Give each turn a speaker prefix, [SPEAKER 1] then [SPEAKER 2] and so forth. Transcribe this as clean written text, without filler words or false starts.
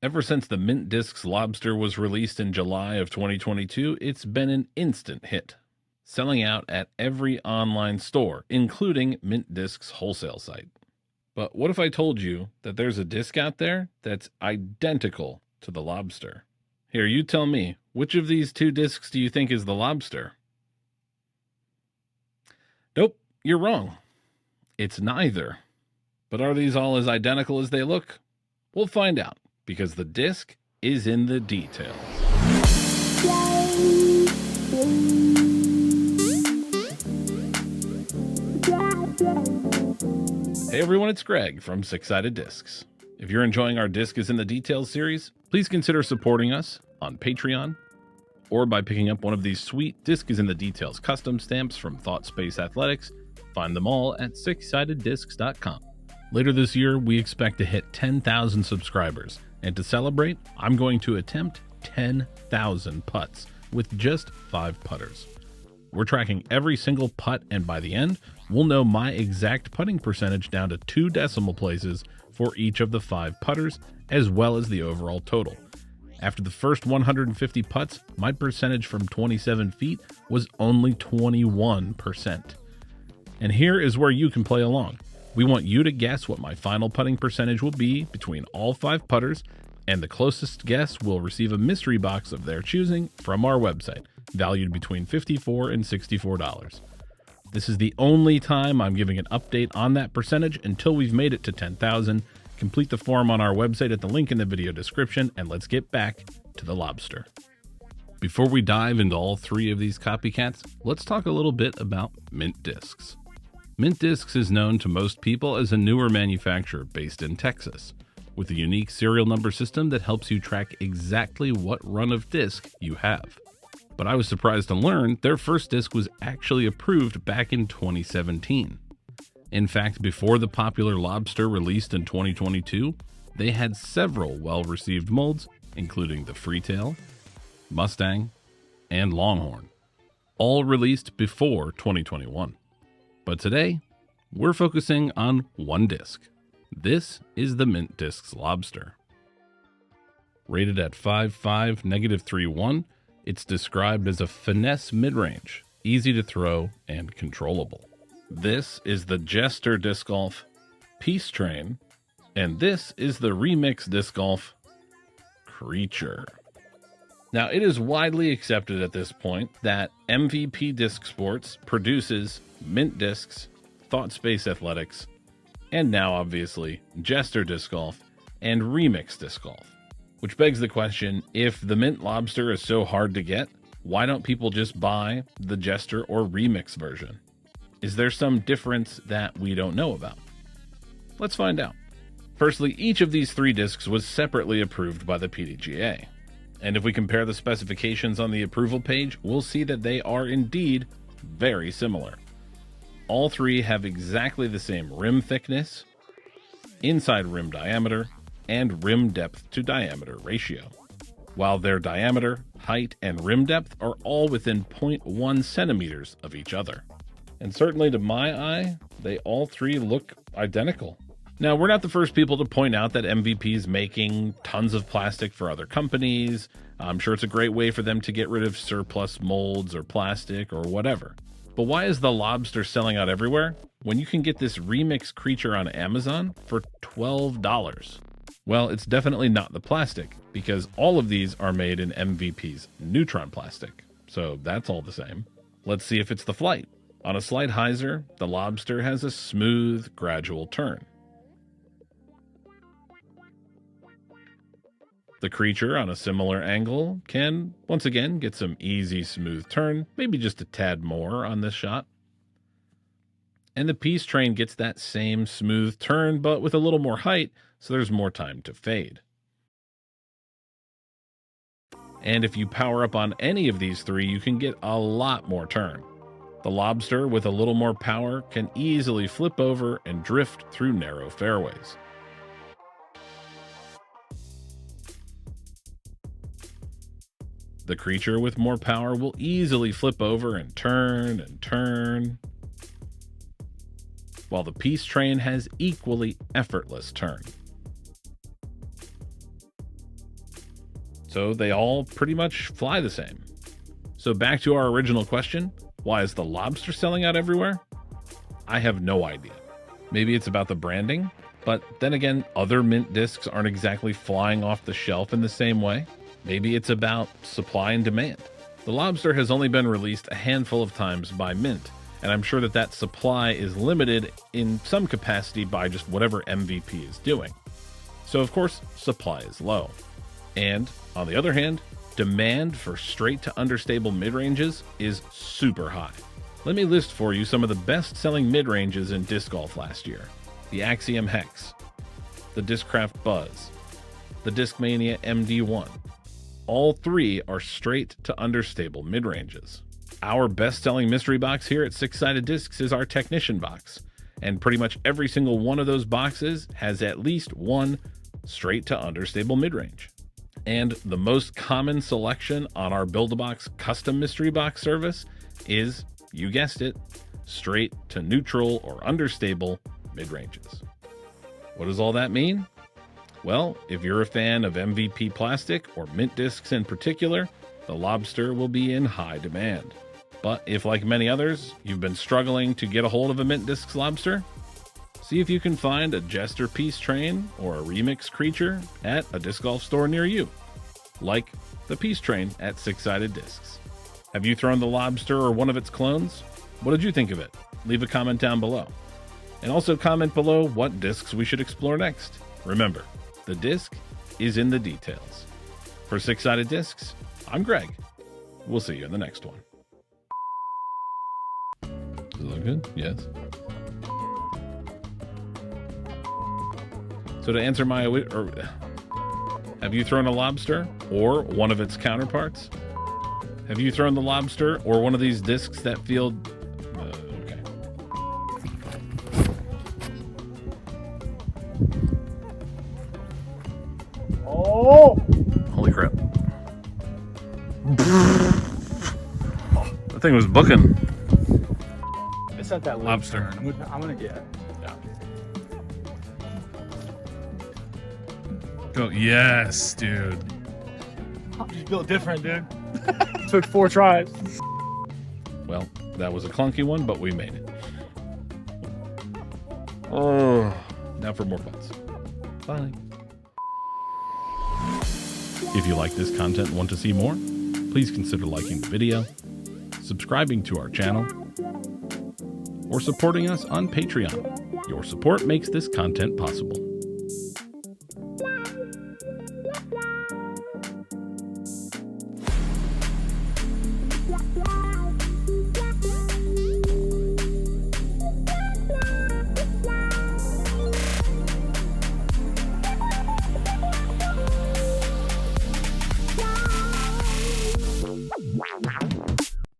[SPEAKER 1] Ever since the Mint Discs Lobster was released in July of 2022, it's been an instant hit, selling out at every online store, including Mint Discs' wholesale site. But what if I told you that there's a disc out there that's identical to the Lobster? Here, you tell me, which of these two discs do you think is the Lobster? Nope, you're wrong. It's neither. But are these all as identical as they look? We'll find out, because the disc is in the details. Hey everyone, it's Greg from Six Sided Discs. If you're enjoying our Disc is in the Details series, please consider supporting us on Patreon or by picking up one of these sweet Disc is in the Details custom stamps from Thought Space Athletics. Find them all at sixsideddiscs.com. Later this year, we expect to hit 10,000 subscribers, and to celebrate, I'm going to attempt 10,000 putts with just 5 putters. We're tracking every single putt, and by the end, we'll know my exact putting percentage down to 2 decimal places for each of the 5 putters, as well as the overall total. After the first 150 putts, my percentage from 27 feet was only 21%. And here is where you can play along. We want you to guess what my final putting percentage will be between all 5 putters, and the closest guess will receive a mystery box of their choosing from our website, valued between $54 and $64. This is the only time I'm giving an update on that percentage until we've made it to 10,000. Complete the form on our website at the link in the video description, and let's get back to the Lobster. Before we dive into all 3 of these copycats, let's talk a little bit about Mint Discs. Mint Discs is known to most people as a newer manufacturer based in Texas, with a unique serial number system that helps you track exactly what run of disc you have. But I was surprised to learn their first disc was actually approved back in 2017. In fact, before the popular Lobster released in 2022, they had several well-received molds, including the Freetail, Mustang, and Longhorn, all released before 2021. But today, we're focusing on one disc. This is the Mint Discs Lobster. Rated at 5.5, -3.1, it's described as a finesse mid-range, easy to throw, and controllable. This is the Jester Disc Golf Peace Train, and this is the Remix Disc Golf Creature. Now, it is widely accepted at this point that MVP Disc Sports produces Mint Discs, Thought Space Athletics, and now obviously Jester Disc Golf and Remix Disc Golf. Which begs the question, if the Mint Lobster is so hard to get, why don't people just buy the Jester or Remix version? Is there some difference that we don't know about? Let's find out. Firstly, each of these 3 discs was separately approved by the PDGA. And if we compare the specifications on the approval page, we'll see that they are indeed very similar. All 3 have exactly the same rim thickness, inside rim diameter, and rim depth to diameter ratio, while their diameter, height, and rim depth are all within 0.1 centimeters of each other. And certainly to my eye, they all 3 look identical. Now, we're not the first people to point out that MVP is making tons of plastic for other companies. I'm sure it's a great way for them to get rid of surplus molds or plastic or whatever. But why is the Lobster selling out everywhere when you can get this Remix Creature on Amazon for $12? Well, it's definitely not the plastic, because all of these are made in MVP's Neutron plastic. So that's all the same. Let's see if it's the flight. On a slight hyzer, the Lobster has a smooth, gradual turn. The Creature on a similar angle can, once again, get some easy, smooth turn, maybe just a tad more on this shot. And the Peace Train gets that same smooth turn, but with a little more height, so there's more time to fade. And if you power up on any of these 3, you can get a lot more turn. The Lobster, with a little more power, can easily flip over and drift through narrow fairways. The Creature with more power will easily flip over and turn, while the Peace Train has equally effortless turn. So they all pretty much fly the same. So back to our original question, why is the Lobster selling out everywhere? I have no idea. Maybe it's about the branding, but then again, other Mint discs aren't exactly flying off the shelf in the same way. Maybe it's about supply and demand. The Lobster has only been released a handful of times by Mint, and I'm sure that supply is limited in some capacity by just whatever MVP is doing. So of course, supply is low. And on the other hand, demand for straight to understable mid-ranges is super high. Let me list for you some of the best-selling mid-ranges in disc golf last year. The Axiom Hex, the Discraft Buzz, the Discmania MD1. All three are straight to understable mid-ranges. Our best-selling mystery box here at Six Sided Discs is our Technician box, and pretty much every single one of those boxes has at least one straight to understable mid-range. And the most common selection on our Build-A-Box custom mystery box service is, you guessed it, straight to neutral or understable mid-ranges. What does all that mean? Well, if you're a fan of MVP plastic or Mint discs in particular, the Lobster will be in high demand. But if, like many others, you've been struggling to get a hold of a Mint discs Lobster, see if you can find a Jester Peace Train or a Remix Creature at a disc golf store near you, like the Peace Train at Six Sided Discs. Have you thrown the Lobster or one of its clones? What did you think of it? Leave a comment down below. And also comment below what discs we should explore next. Remember, the disc is in the details. For Six Sided Discs, I'm Greg. We'll see you in the next one. Does it look good? Yes. So to answer my... have you thrown a Lobster or one of its counterparts? Have you thrown the Lobster or one of these discs that feel... okay.
[SPEAKER 2] Oh!
[SPEAKER 1] Holy crap. That thing was booking.
[SPEAKER 2] It's at that
[SPEAKER 1] Lobster.
[SPEAKER 2] I'm gonna get it.
[SPEAKER 1] Yeah. Go. Yes, dude.
[SPEAKER 2] You feel different, dude. Took 4 tries.
[SPEAKER 1] Well, that was a clunky one, but we made it. Oh. Now for more putts. Bye. If you like this content and want to see more, please consider liking the video, subscribing to our channel, or supporting us on Patreon. Your support makes this content possible.